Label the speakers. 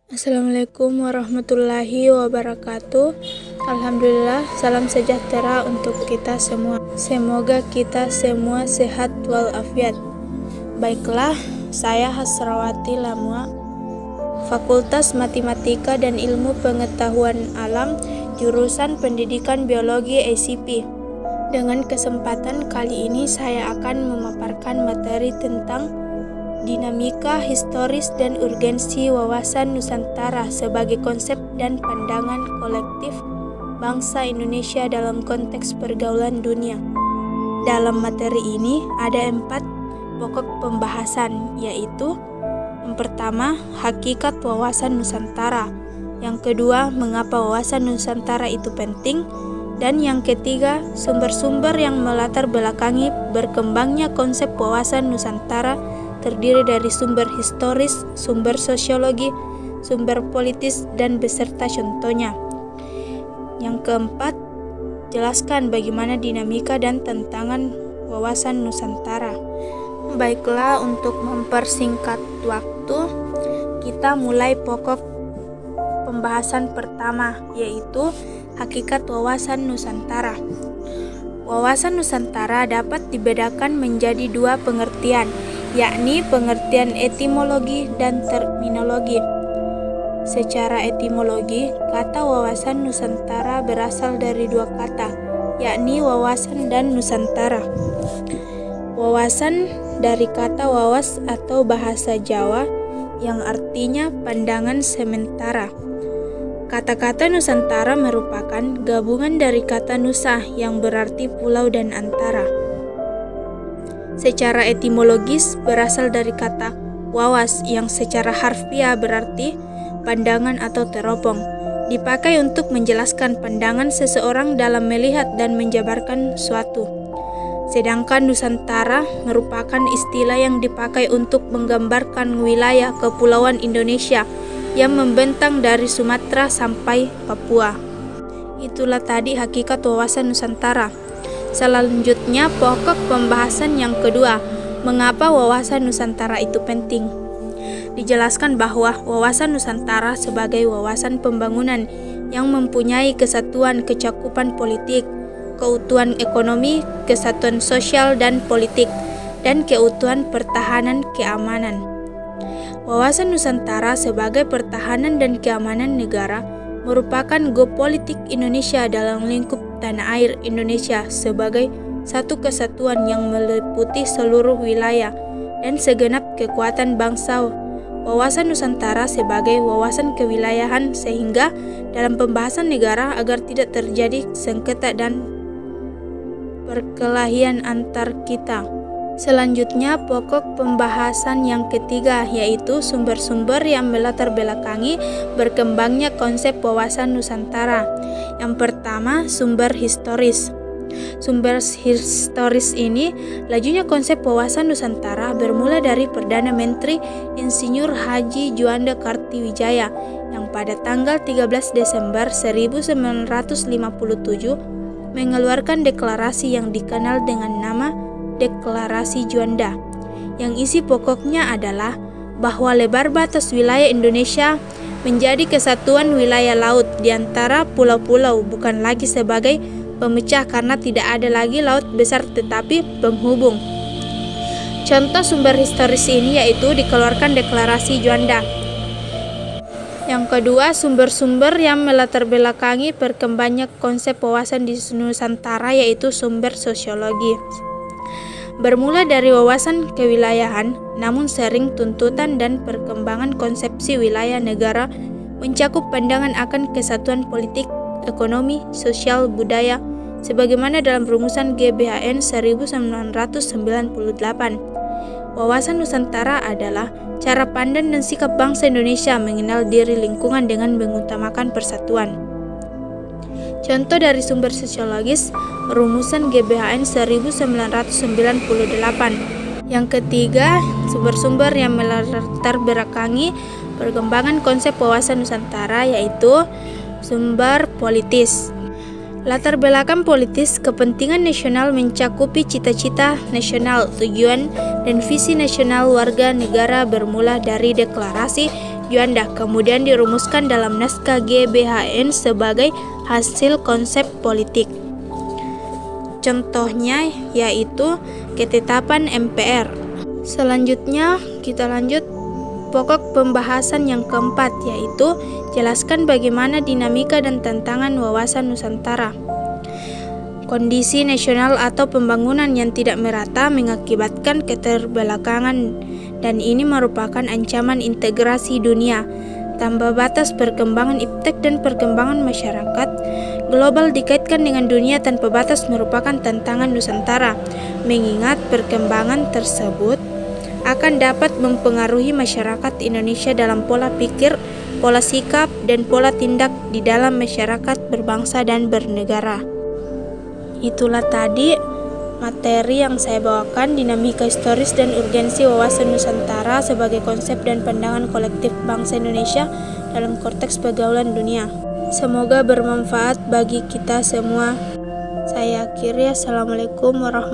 Speaker 1: Assalamualaikum warahmatullahi wabarakatuh. Alhamdulillah, salam sejahtera untuk kita semua. Semoga kita semua sehat walafiat. Baiklah, saya Hasrawati Lamua, Fakultas Matematika dan Ilmu Pengetahuan Alam, jurusan Pendidikan Biologi ACP. Dengan kesempatan kali ini saya akan memaparkan materi tentang dinamika historis dan urgensi wawasan Nusantara sebagai konsep dan pandangan kolektif bangsa Indonesia dalam konteks pergaulan dunia. Dalam materi ini ada 4 pokok pembahasan, yaitu yang pertama, hakikat wawasan Nusantara, yang kedua, mengapa wawasan Nusantara itu penting, dan yang ketiga, sumber-sumber yang melatar belakangi berkembangnya konsep wawasan Nusantara terdiri dari sumber historis, sumber sosiologi, sumber politis, dan beserta contohnya. Yang keempat, jelaskan bagaimana dinamika dan tantangan wawasan Nusantara. Baiklah, untuk mempersingkat waktu, kita mulai pokok pembahasan pertama, yaitu hakikat wawasan Nusantara. Wawasan Nusantara dapat dibedakan menjadi 2 pengertian, yakni pengertian etimologi dan terminologi. Secara etimologi, kata wawasan Nusantara berasal dari 2 kata, yakni wawasan dan Nusantara. Wawasan dari kata wawas atau bahasa Jawa yang artinya pandangan sementara. Kata-kata Nusantara merupakan gabungan dari kata Nusa yang berarti pulau dan antara. Secara etimologis berasal dari kata wawas yang secara harfiah berarti pandangan atau teropong, dipakai untuk menjelaskan pandangan seseorang dalam melihat dan menjabarkan suatu. Sedangkan Nusantara merupakan istilah yang dipakai untuk menggambarkan wilayah kepulauan Indonesia yang membentang dari Sumatera sampai Papua. Itulah tadi hakikat wawasan Nusantara. Selanjutnya, pokok pembahasan yang kedua, mengapa wawasan Nusantara itu penting. Dijelaskan bahwa wawasan Nusantara sebagai wawasan pembangunan yang mempunyai kesatuan kecakupan politik, keutuhan ekonomi, kesatuan sosial dan politik, dan keutuhan pertahanan keamanan. Wawasan Nusantara sebagai pertahanan dan keamanan negara merupakan geopolitik Indonesia dalam lingkup tanah air Indonesia sebagai satu kesatuan yang meliputi seluruh wilayah dan segenap kekuatan bangsa. Wawasan Nusantara sebagai wawasan kewilayahan sehingga dalam pembahasan negara agar tidak terjadi sengketa dan perkelahian antar kita. Selanjutnya, pokok pembahasan yang ketiga, yaitu sumber-sumber yang melatar belakangi berkembangnya konsep wawasan Nusantara. Yang pertama, sumber historis. Sumber historis ini, lajunya konsep wawasan Nusantara bermula dari Perdana Menteri Insinyur Haji Juanda Kartiwijaya yang pada tanggal 13 Desember 1957 mengeluarkan deklarasi yang dikenal dengan nama Deklarasi Juanda, yang isi pokoknya adalah bahwa lebar batas wilayah Indonesia menjadi kesatuan wilayah laut di antara pulau-pulau, bukan lagi sebagai pemecah karena tidak ada lagi laut besar tetapi penghubung. Contoh sumber historis ini yaitu dikeluarkan Deklarasi Juanda. Yang kedua, sumber-sumber yang melatar belakangi perkembangannya konsep wawasan di Nusantara yaitu sumber sosiologi. Bermula dari wawasan kewilayahan, namun sering tuntutan dan perkembangan konsepsi wilayah negara mencakup pandangan akan kesatuan politik, ekonomi, sosial, budaya, sebagaimana dalam rumusan GBHN 1998. Wawasan Nusantara adalah cara pandang dan sikap bangsa Indonesia mengenal diri lingkungan dengan mengutamakan persatuan. Contoh dari sumber sosiologis, rumusan GBHN 1998. Yang ketiga, sumber-sumber yang melatar belakangi perkembangan konsep wawasan Nusantara yaitu sumber politis. Latar belakang politis kepentingan nasional mencakupi cita-cita nasional, tujuan, dan visi nasional warga negara bermula dari deklarasi Juanda, kemudian dirumuskan dalam naskah GBHN sebagai hasil konsep politik. Contohnya yaitu ketetapan MPR. Selanjutnya kita lanjut pokok pembahasan yang keempat, yaitu jelaskan bagaimana dinamika dan tantangan wawasan Nusantara. Kondisi nasional atau pembangunan yang tidak merata mengakibatkan keterbelakangan, dan ini merupakan ancaman integrasi dunia. Tambah batas perkembangan iptek dan perkembangan masyarakat global dikaitkan dengan dunia tanpa batas merupakan tantangan Nusantara, mengingat perkembangan tersebut akan dapat mempengaruhi masyarakat Indonesia dalam pola pikir, pola sikap, dan pola tindak di dalam masyarakat berbangsa dan bernegara. Itulah tadi materi yang saya bawakan, dinamika historis dan urgensi wawasan Nusantara sebagai konsep dan pandangan kolektif bangsa Indonesia dalam konteks pergaulan dunia. Semoga bermanfaat bagi kita semua. Saya akhiri. Assalamualaikum warahmatullahi wabarakatuh.